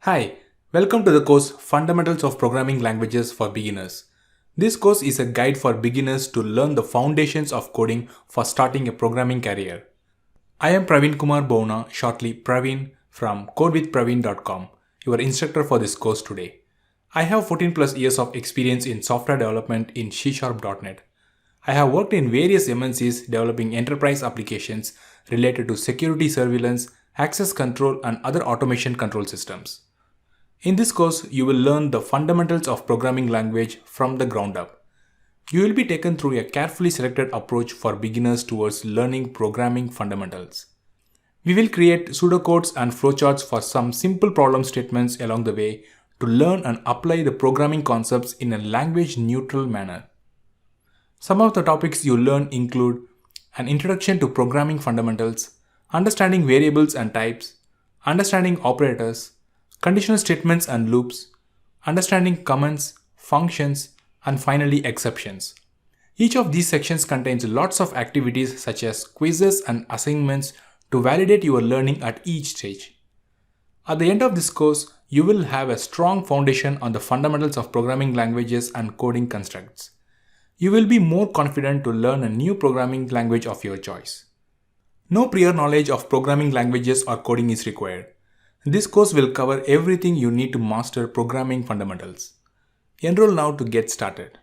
Hi, welcome to the course Fundamentals of Programming Languages for Beginners. This course is a guide for beginners to learn the foundations of coding for starting a programming career. I am Praveen Kumar Bovna, shortly Praveen from CodeWithPraveen.com, your instructor for this course today. I have 14 plus years of experience in software development in C#.NET. I have worked in various MNCs developing enterprise applications related to security surveillance, access control, and other automation control systems. In this course, you will learn the fundamentals of programming language from the ground up. You will be taken through a carefully selected approach for beginners towards learning programming fundamentals. We will create pseudocodes and flowcharts for some simple problem statements along the way to learn and apply the programming concepts in a language-neutral manner. Some of the topics you learn include an introduction to programming fundamentals, understanding variables and types, understanding operators, conditional statements and loops, understanding comments, functions, and finally exceptions. Each of these sections contains lots of activities such as quizzes and assignments to validate your learning at each stage. At the end of this course, you will have a strong foundation on the fundamentals of programming languages and coding constructs. You will be more confident to learn a new programming language of your choice. No prior knowledge of programming languages or coding is required. This course will cover everything you need to master programming fundamentals. Enroll now to get started.